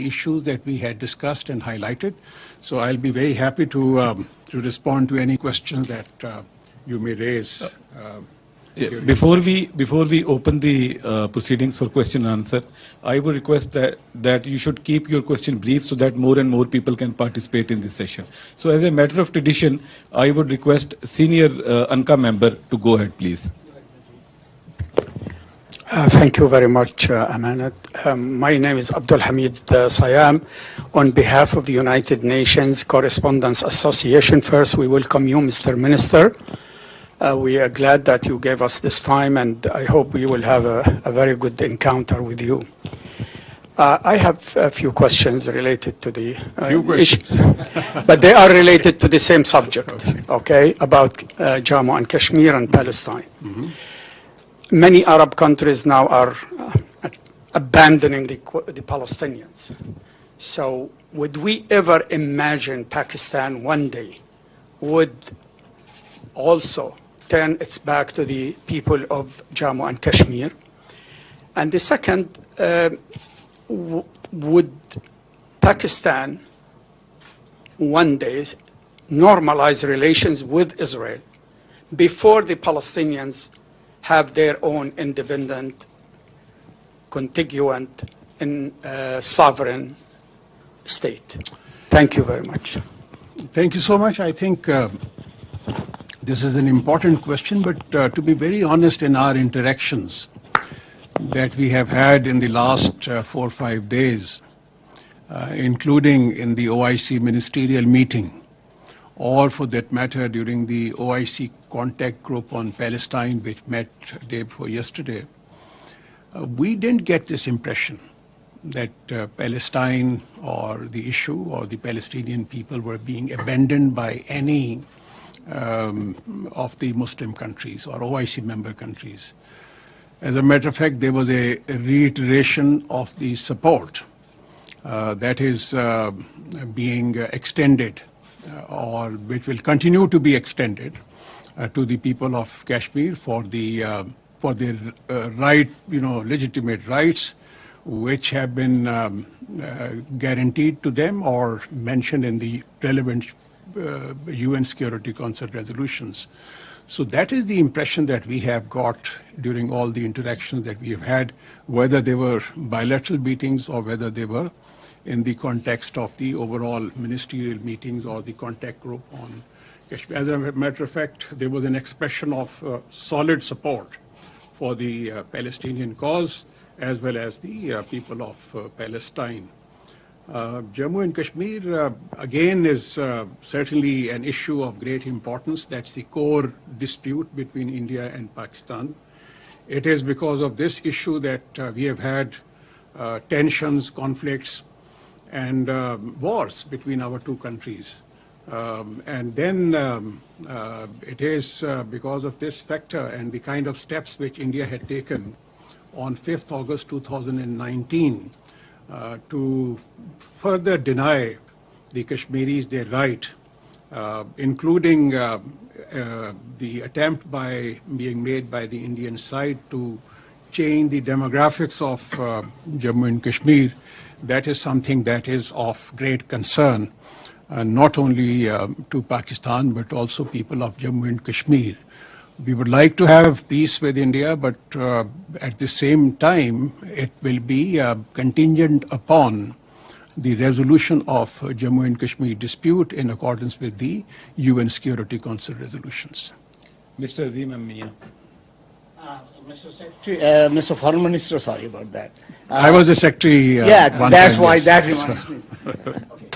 the issues that we had discussed and highlighted. So I'll be very happy to respond to any questions that you may raise. Before we open the proceedings for question and answer, I would request that you should keep your question brief so that more and more people can participate in this session. So as a matter of tradition, I would request senior ANCA member to go ahead, please. Thank you very much, Amanat. My name is Abdul Hamid Sayam. On behalf of the United Nations Correspondents Association, first we welcome you, Mr. Minister. We are glad that you gave us this time, and I hope we will have a very good encounter with you. I have a few questions related to the issues, but they are related to the same subject, okay, about Jammu and Kashmir and Palestine. Mm-hmm. Many Arab countries now are abandoning the Palestinians. So would we ever imagine Pakistan one day would also turn its back to the people of Jammu and Kashmir? And the second, would Pakistan one day normalize relations with Israel before the Palestinians have their own independent, contiguent, and sovereign state? Thank you very much. Thank you so much. I think this is an important question, but to be very honest, in our interactions that we have had in the last 4 or 5 days, including in the OIC ministerial meeting, or for that matter during the OIC contact group on Palestine, which met day before yesterday, we didn't get this impression that Palestine or the issue or the Palestinian people were being abandoned by any of the Muslim countries or OIC member countries. As a matter of fact, there was a reiteration of the support that is being extended or which will continue to be extended to the people of Kashmir for their right, legitimate rights, which have been guaranteed to them or mentioned in the relevant UN Security Council resolutions. So that is the impression that we have got during all the interactions that we have had, whether they were bilateral meetings or whether they were in the context of the overall ministerial meetings or the contact group on Kashmir. As a matter of fact, there was an expression of solid support for the Palestinian cause as well as the people of Palestine. Jammu and Kashmir, again, is certainly an issue of great importance. That's the core dispute between India and Pakistan. It is because of this issue that we have had tensions, conflicts, and wars between our two countries. And then it is because of this factor and the kind of steps which India had taken on 5th August 2019 to further deny the Kashmiris their right, including the attempt being made by the Indian side to change the demographics of Jammu and Kashmir. That is something that is of great concern, not only to Pakistan, but also people of Jammu and Kashmir. We would like to have peace with India, but at the same time, it will be contingent upon the resolution of Jammu and Kashmir dispute in accordance with the UN Security Council resolutions. Mr. Azim Ammiya. Mr. Secretary, Mr. Foreign Minister, sorry about that. I was a secretary. Yeah, that's why that reminds me. Okay.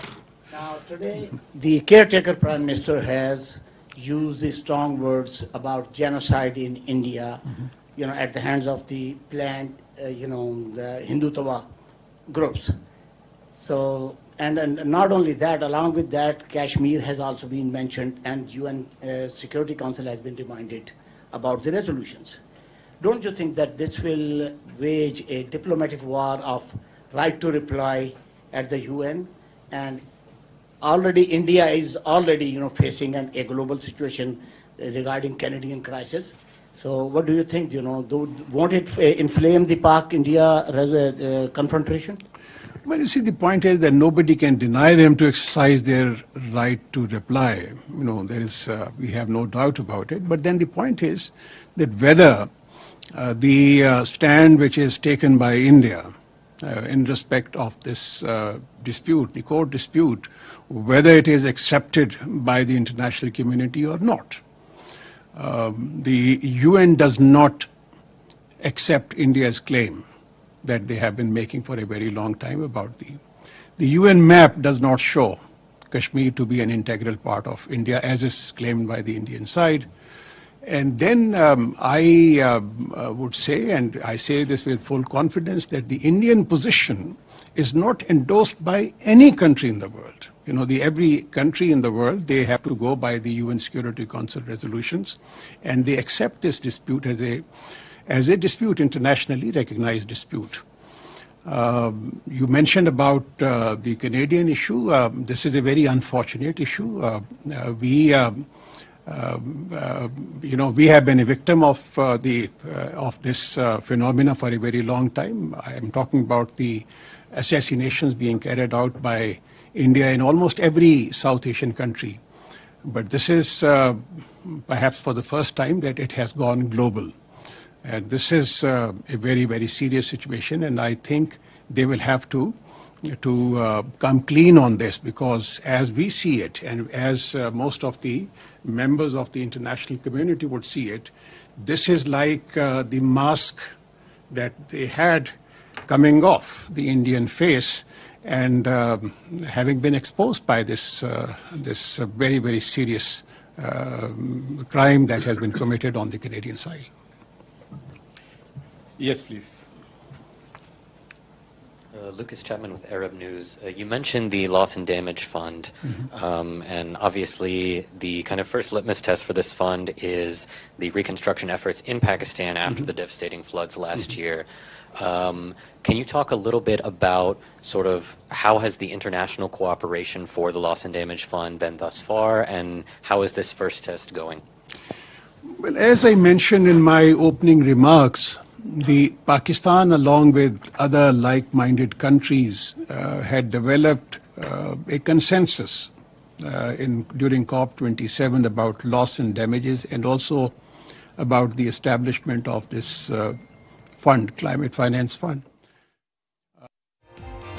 Now, today, the caretaker Prime Minister has used the strong words about genocide in India, at the hands of the planned, the Hindutva groups. So, and not only that, along with that, Kashmir has also been mentioned, and UN Security Council has been reminded about the resolutions. Don't you think that this will wage a diplomatic war of right to reply at the UN? And already India is already facing a global situation regarding Canadian crisis. So what do you think, won't it inflame the Pak-India confrontation? Well, you see, the point is that nobody can deny them to exercise their right to reply. We have no doubt about it. But then the point is that whether the stand which is taken by India in respect of this dispute, the court dispute, whether it is accepted by the international community or not. The UN does not accept India's claim that they have been making for a very long time about the UN map does not show Kashmir to be an integral part of India as is claimed by the Indian side. And then I would say, and I say this with full confidence, that the Indian position is not endorsed by any country in the world. Every country in the world, they have to go by the UN Security Council resolutions, and they accept this dispute as a dispute, internationally recognized dispute. You mentioned about the Canadian issue. This is a very unfortunate issue. We have been a victim of this phenomena for a very long time. I am talking about the assassinations being carried out by India in almost every South Asian country. But this is perhaps for the first time that it has gone global. And this is a very, very serious situation, and I think they will have to come clean on this, because as we see it, and as most of the members of the international community would see it, this is like the mask that they had coming off the Indian face, and having been exposed by this very, very serious crime that has been committed on the Canadian side. Yes, please. Lucas Chapman with Arab News. You mentioned the loss and damage fund, and obviously the kind of first litmus test for this fund is the reconstruction efforts in Pakistan after the devastating floods last year. Can you talk a little bit about sort of how has the international cooperation for the loss and damage fund been thus far, and how is this first test going? Well, as I mentioned in my opening remarks, the Pakistan, along with other like-minded countries, had developed a consensus during COP27 about loss and damages, and also about the establishment of this fund, climate finance fund.